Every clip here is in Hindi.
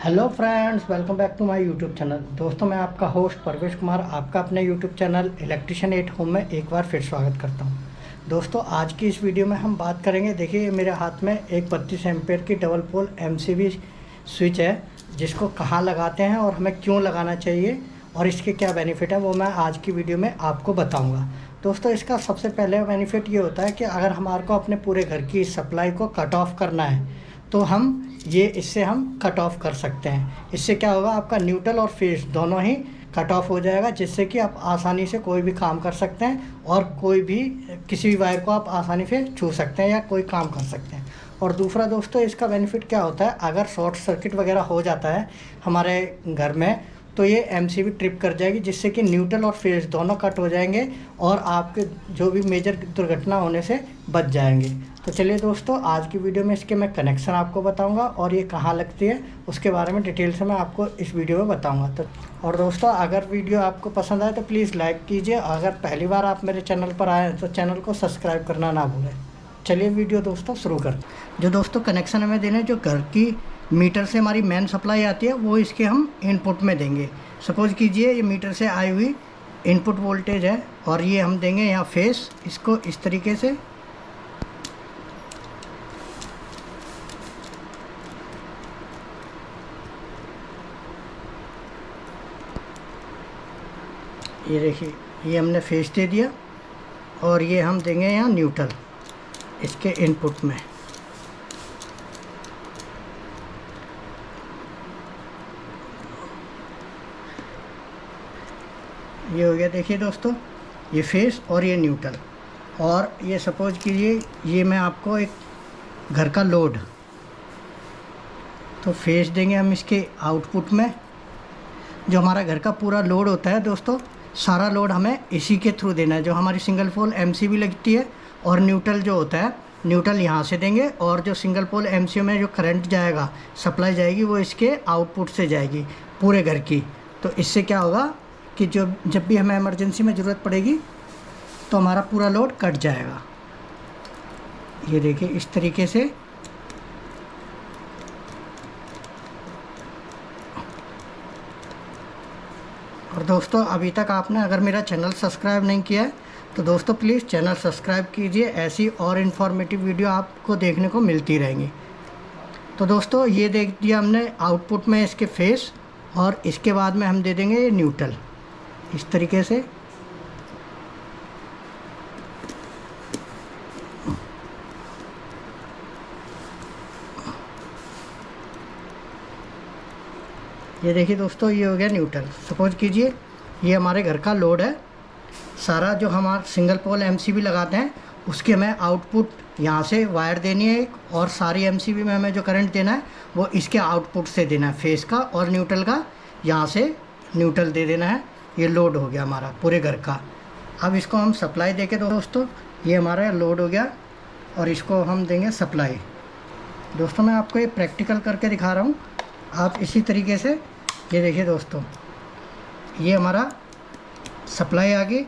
Hello friends, welcome back to my YouTube channel. दोस्तों, मैं आपका होस्ट परवेश कुमार आपका अपने YouTube channel electrician at home में एक बार फिर स्वागत करता हूं। दोस्तों, आज की इस वीडियो में हम बात करेंगे। देखिए, मेरे हाथ में एक 32 एम्पेयर की डबल पोल एमसीबी स्विच है, जिसको कहाँ लगाते हैं और हमें क्यों लगाना चाहिए और इसके क्या बेनिफिट है, वो मैं आज की वीडियो में आपको बताऊँगा। दोस्तों, इसका सबसे पहले बेनिफिट ये होता है कि अगर हमारे को अपने पूरे घर की सप्लाई को कट ऑफ करना है तो इससे हम कट ऑफ कर सकते हैं। इससे क्या होगा, आपका न्यूट्रल और फेस दोनों ही कट ऑफ हो जाएगा, जिससे कि आप आसानी से कोई भी काम कर सकते हैं और कोई भी किसी भी वायर को आप आसानी से छू सकते हैं या कोई काम कर सकते हैं। और दूसरा दोस्तों, इसका बेनिफिट क्या होता है, अगर शॉर्ट सर्किट वगैरह हो जाता है हमारे घर में तो ये एमसीबी ट्रिप कर जाएगी, जिससे कि न्यूट्रल और फेस दोनों कट हो जाएंगे और आपके जो भी मेजर दुर्घटना होने से बच जाएंगे। तो चलिए दोस्तों, आज की वीडियो में इसके मैं कनेक्शन आपको बताऊंगा और ये कहाँ लगती है उसके बारे में डिटेल से मैं आपको इस वीडियो में बताऊंगा। तो और दोस्तों, अगर वीडियो आपको पसंद आए तो प्लीज़ लाइक कीजिए। अगर पहली बार आप मेरे चैनल पर आए तो चैनल को सब्सक्राइब करना ना भूलें। चलिए वीडियो दोस्तों शुरू करते हैं। जो दोस्तों कनेक्शन हमें देने, जो घर की मीटर से हमारी मेन सप्लाई आती है, वो इसके हम इनपुट में देंगे। सपोज कीजिए ये मीटर से आई हुई इनपुट वोल्टेज है और ये हम देंगे यहाँ फेस, इसको इस तरीके से ये देखिए, ये हमने फेस दे दिया और ये हम देंगे यहाँ न्यूट्रल इसके इनपुट में। ये हो गया, देखिए दोस्तों, ये फेस और ये न्यूट्रल। और ये सपोज कीजिए ये मैं आपको एक घर का लोड, तो फेस देंगे हम इसके आउटपुट में। जो हमारा घर का पूरा लोड होता है दोस्तों, सारा लोड हमें इसी के थ्रू देना है। जो हमारी सिंगल पोल एमसीबी लगती है और न्यूट्रल जो होता है, न्यूट्रल यहाँ से देंगे और जो सिंगल पोल एमसीबी में जो करंट जाएगा, सप्लाई जाएगी, वो इसके आउटपुट से जाएगी पूरे घर की। तो इससे क्या होगा कि जब भी हमें इमरजेंसी में ज़रूरत पड़ेगी तो हमारा पूरा लोड कट जाएगा। ये देखिए इस तरीके से। और दोस्तों, अभी तक आपने अगर मेरा चैनल सब्सक्राइब नहीं किया है तो दोस्तों प्लीज़ चैनल सब्सक्राइब कीजिए। ऐसी और इन्फॉर्मेटिव वीडियो आपको देखने को मिलती रहेंगी। तो दोस्तों, ये देख दिया हमने आउटपुट में इसके फेस, और इसके बाद में हम दे देंगे ये न्यूट्रल इस तरीके से। ये देखिए दोस्तों, ये हो गया न्यूट्रल। सपोज कीजिए ये हमारे घर का लोड है सारा, जो हमारा सिंगल पोल एमसीबी लगाते हैं उसके हमें आउटपुट यहाँ से वायर देनी है एक, और सारी एमसीबी में हमें जो करंट देना है वो इसके आउटपुट से देना है, फेस का और न्यूट्रल का यहाँ से न्यूट्रल दे देना है। ये लोड हो गया हमारा पूरे घर का। अब इसको हम सप्लाई देके दोस्तों, ये हमारा लोड हो गया और इसको हम देंगे सप्लाई। दोस्तों, मैं आपको ये प्रैक्टिकल करके दिखा रहा हूँ, आप इसी तरीके से। ये देखिए दोस्तों, ये हमारा सप्लाई आ गई,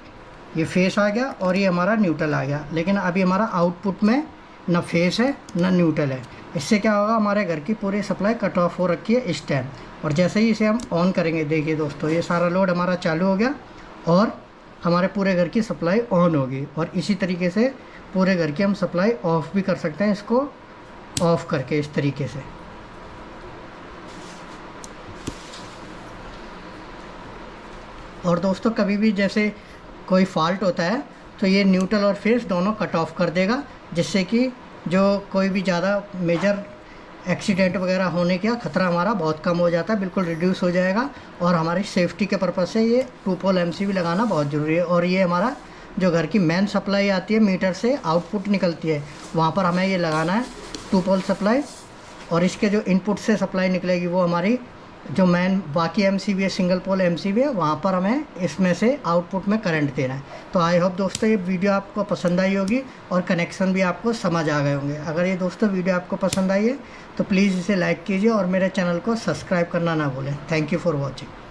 ये फेस आ गया और ये हमारा न्यूट्रल आ गया। लेकिन अभी हमारा आउटपुट में ना फेस है ना न्यूट्रल है। इससे क्या होगा, हमारे घर की पूरी सप्लाई कट ऑफ हो रखी है इस टाइम। और जैसे ही इसे हम ऑन करेंगे, देखिए दोस्तों, ये सारा लोड हमारा चालू हो गया और हमारे पूरे घर की सप्लाई ऑन होगी। और इसी तरीके से पूरे घर की हम सप्लाई ऑफ़ भी कर सकते हैं, इसको ऑफ़ करके इस तरीके से। और दोस्तों, कभी भी जैसे कोई फॉल्ट होता है तो ये न्यूट्रल और फेस दोनों कट ऑफ कर देगा, जिससे कि जो कोई भी ज़्यादा मेजर एक्सीडेंट वगैरह होने का खतरा हमारा बहुत कम हो जाता है, बिल्कुल रिड्यूस हो जाएगा। और हमारी सेफ्टी के पर्पज़ से ये 2 पोल एमसीबी लगाना बहुत ज़रूरी है। और ये हमारा जो घर की मेन सप्लाई आती है, मीटर से आउटपुट निकलती है, वहाँ पर हमें ये लगाना है 2 पोल सप्लाई। और इसके जो इनपुट से सप्लाई निकलेगी वो हमारी जो मेन बाकी एमसीबी है, सिंगल पोल एमसीबी है, वहाँ पर हमें इसमें से आउटपुट में करंट देना है। तो आई होप दोस्तों ये वीडियो आपको पसंद आई होगी और कनेक्शन भी आपको समझ आ गए होंगे। अगर ये दोस्तों वीडियो आपको पसंद आई है तो प्लीज़ इसे लाइक कीजिए और मेरे चैनल को सब्सक्राइब करना ना भूलें। Thank you for watching.